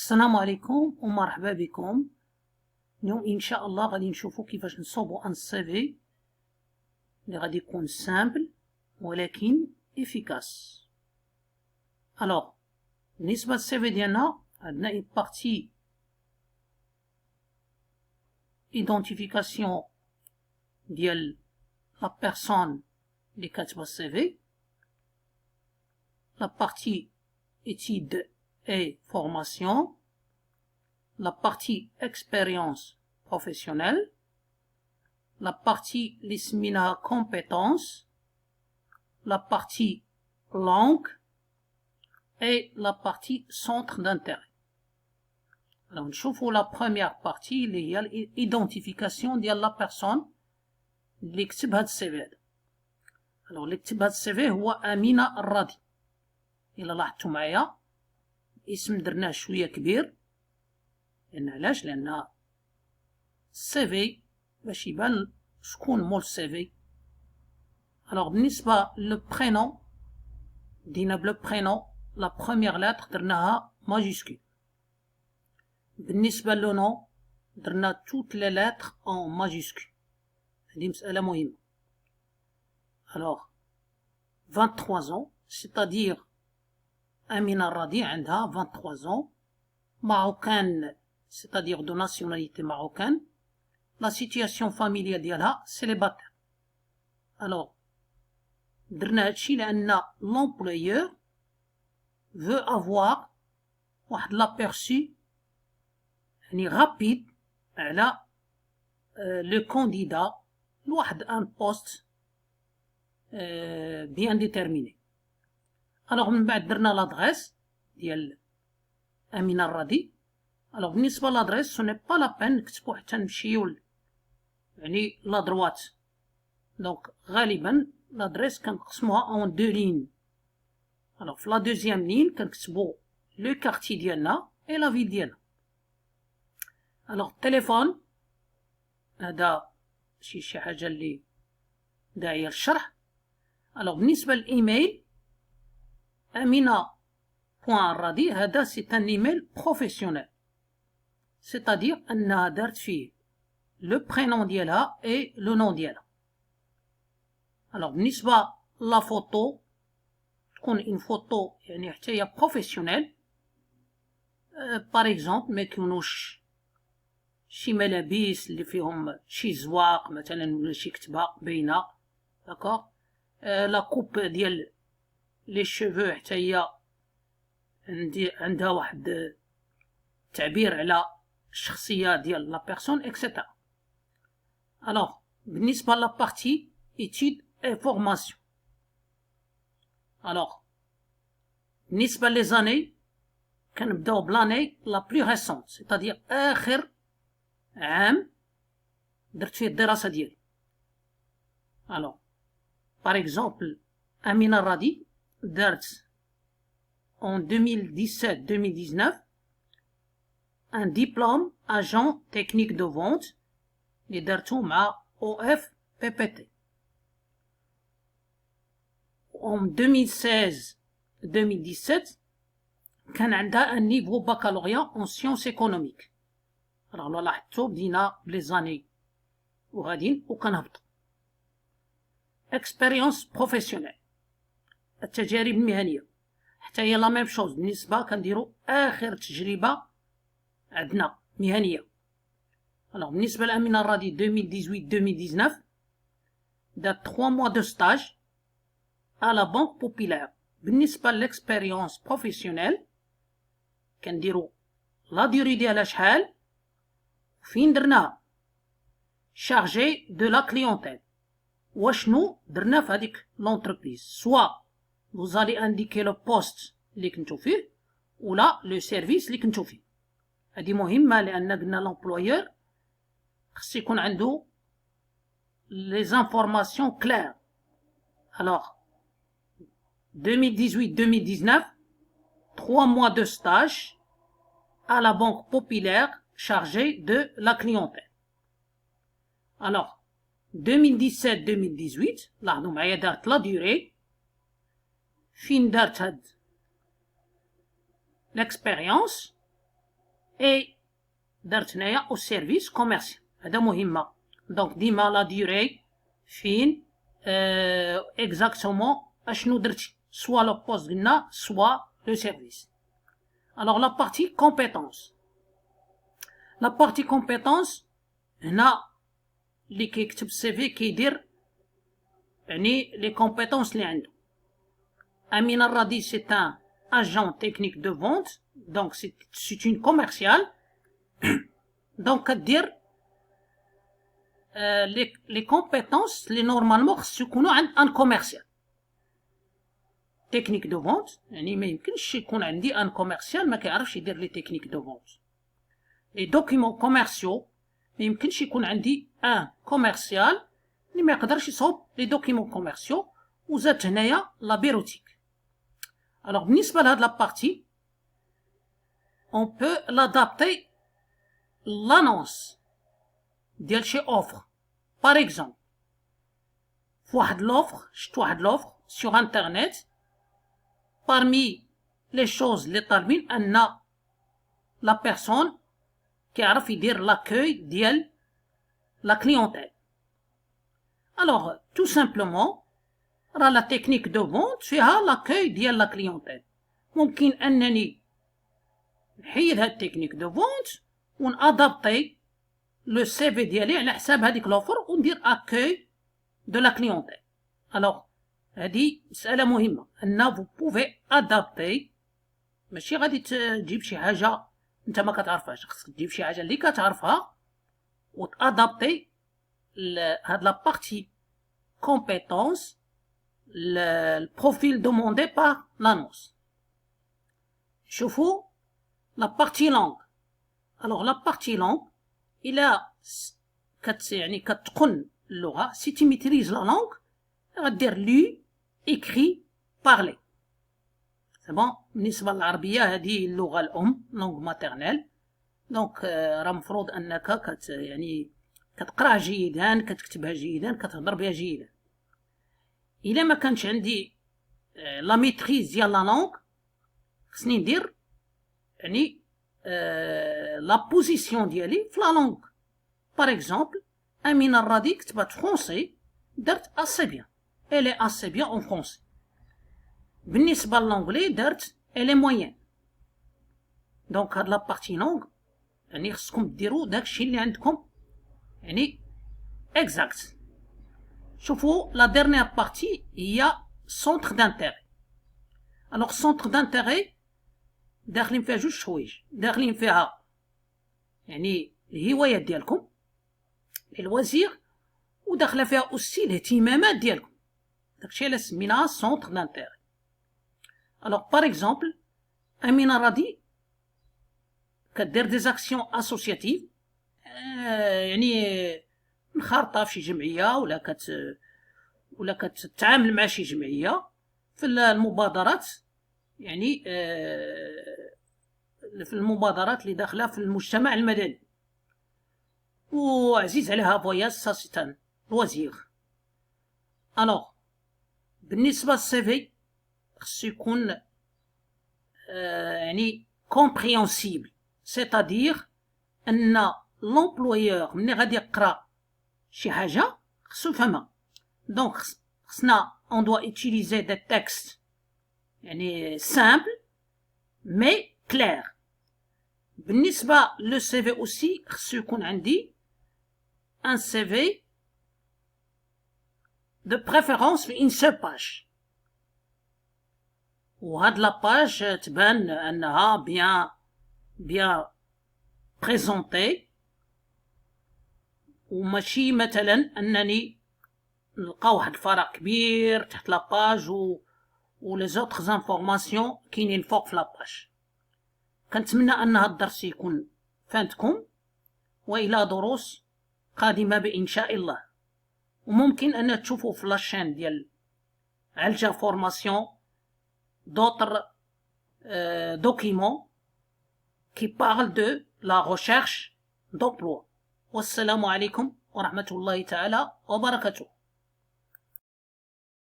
السلام عليكم ومرحبا بكم. اليوم ان شاء الله غادي نشوفوا كيفاش نصوبوا ان سي اللي غادي يكون سامبل ولكن افيكاس. الوغ بالنسبه للسي في ديالنا عندنا اون بارتي ايدونتيفيكاسيون ديال لا بيرسون اللي كاتبه السي في، لا بارتي études et formation, la partie expérience professionnelle, la partie l'ismina compétences, la partie langue et la partie centre d'intérêt. Alors, on chouffe la première partie, il y a l'identification de la personne اللي كتب هاد السي في. alors اللي كتب هاد السي في هو أمينة الراضي. إلا لاحظتوا معايا اسم درناه شويه كبير، لان علاش؟ لان السي في باش يبان شكون مول السي في. الوغ بالنسبه لو برينون دينا بلو برينون لا بروميير لاتر درناها ماجيسكول. بالنسبه لو نون درنا توت لي لاتر اون ماجيسكول. هذه مساله مهمه. الوغ 23 ans c'est-à-dire Amina Radi a 23 ans, marocaine, c'est-à-dire de nationalité marocaine. La situation familiale d'elle, célibataire. Alors, l'employeur veut avoir l'aperçu rapide à le candidat un poste bien déterminé. Alors من بعد درنا l'adresse ديال أمينة الراضي. alors بالنسبة l'adresse ce n'est pas la peine نكتبو حتى نمشيو يعني لا droite. donc غالبا l'adresse كنقسموها en deux lignes. alors في la deuxième ligne كنكتبو le quartier ديالنا et la ville ديالنا. alors التليفون هذا شي حاجة اللي داعية للشرح. alors بالنسبة للإيميل Amina.Radi, c'est un email professionnel. C'est-à-dire, أنها دارت فيه le prénom ديالها et le nom ديالها. Alors, بالنسبة la photo, تكون une photo يعني حتى هي professionnelle. par exemple, ما يكونوش شي ملابس اللي فيهم شي زواق مثلا ولا شي كتبة باينة. d'accord. la coupe ديال لي شوفو حتى هي عندها واحد التعبير على الشخصيه ديال لا بيرسون اكسيتيرا. الوغ بالنسبه لا بارتي ايتود اي فورماسيون. الوغ بالنسبه لي زاني كنبداو بلاني لا بلو ريسونت، سيتادير اخر عام درت فيه الدراسه ديالي. الوغ باغ اكزومبل أمينة الراضي دارت en 2017-2019 un diplôme agent technique de vente اللي دارتو مع OFPPT. en 2016-2017 كان عندها un niveau baccalauréat en sciences économiques. راه لاحظتو بدينا بلي زاني وغاديين وكنهبطو. expérience professionnelle التجارب المهنيه حتى هي لا ميم شوز. بالنسبه كنديروا اخر تجربه عندنا مهنيه. alors بالنسبه لأمينة الراضي 2018-2019 دارت 3 mois de stage à la banque populaire. بالنسبه للإكسبيريونس بروفيسيونيل كنديروا لا ديوري ديالها شحال فين درناها chargé de la clientèle. وشنو درنا في هذيك لونتربريز؟ سوا vous allez indiquer le poste اللي كنتو فيه ولا لو سيرفيس اللي كنتو فيه. هذه مهمه لان قلنا لومبلويور خص يكون عنده لي زانفورماسيون كلير. alors 2018-2019 3 mois de stage à la banque populaire chargée de la clientèle. alors 2017-2018 لاحظوا معايا دارت لا ديوري فين دارت هاد l'expérience et درت هنايا au service commercial. هذا مهمة. donc ديما لا durée فين exactement اشنو درتي soit le poste قلنا soit le service. alors la partie compétence. la partie compétence هنا اللي كيكتب السي كيدير يعني لي كومبيتونس اللي عنده. Amina Radi, c'est un agent technique de vente, donc c'est une commerciale. donc dire les compétences les normalement يكونوا عند un commercial technique de vente. يعني ما يمكنش يكون عندي un commercial ما كيعرفش يدير لي technique de vente. les documents commerciaux ما يمكنش يكون عندي un commercial اللي ما يقدرش يصوب les documents commerciaux. وزادت هنايا لا بيروتيك. alors بالنسبة لهاد la partie on peut l'adapter l'annonce ديال شي offre. par exemple فواحد l'offre شفت واحد l'offre sur internet parmi les choses اللي طالبين ان la personne كيعرف يدير l'accueil ديال la clientèle. alors tout simplement راه لا تكنيك دو فونت فيها لاكوي ديال لا كليونتيل. ممكن انني نحيد هاد التكنيك دو فونت ونادابتي لو سي في ديالي على حساب هذيك لوفر وندير اكوي دو لا كليونتيل. الوغ هادي مساله مهمه ان فو بوفي ادابتي. ماشي غادي تجيب شي حاجه انت ما كتعرفهاش، خصك تجيب شي حاجه اللي كتعرفها وتادابتي هاد لا بارتي كومبيتونس le profil demandé par l'annonce. شوفوا la partie langue. alors la partie langue إلا يعني كتقن اللغة si tu maîtrises la langue غدير lu écrit parler. c'est bon. بالنسبة للعربية هذه اللغة الأم langue maternelle. donc راه مفروض أنك يعني كتقراها جيدا، كتكتبها جيدا، كتهضر بها جيدا. إلا ما كانش عندي لا ميتريز ديال لا لونغ خصني ندير يعني لا بوزيسيون ديالي في لا لونغ. باغ اكزومبل أمينة الرادي كتبات فرونسي درت اسي بيان الي اسي بيان اون فرونسي. بالنسبة للونغلي درت الي موين. دونك هاد لا بارتي لونغ يعني خصكم ديرو داكشي اللي عندكم يعني اكزاكت. شوفوا la dernière partie il y a centre d'intérêt. alors centre d'intérêt داخلين فيها جوج حوايج. داخلين فيها يعني الهوايات ديالكم الوزير وداخله فيها aussi الاهتمامات ديالكم. داكشي اللي سميناها centre d'intérêt. alors par exemple أمينة رادي كدير دي زاكسيون اسوسياتيف يعني منخرطة في شي جمعية ولا كتتعامل مع شي جمعية في المبادرات يعني في المبادرات اللي داخلة في المجتمع المدني وعزيز عليها فواياج ساسيتان الوزير. الوغ بالنسبة للسي في خصو يكون يعني كومبريهنسيبل سيتادير ان لومبلويور ملي غادي يقرا شي حاجه خصو يفهمها. دونك خصنا on doit utiliser des textes يعني simple mais clair. بالنسبه لو سي في aussi خصو يكون عندي un CV de préférence في une seule page. وهاد لا باج تبان انها bien présentée وماشي مثلا انني نلقى واحد الفراغ كبير تحت لاباج و لي زوطخ انفورماسيون كاينين فوق في لاباج. كنتمنى ان هذا الدرس يكون فاتكم والى دروس قادمه بان شاء الله. وممكن ان تشوفوا في لاشين ديال علجة فورماسيون d'autres documents qui parlent de la recherche d'emploi. والسلام عليكم ورحمة الله تعالى وبركاته.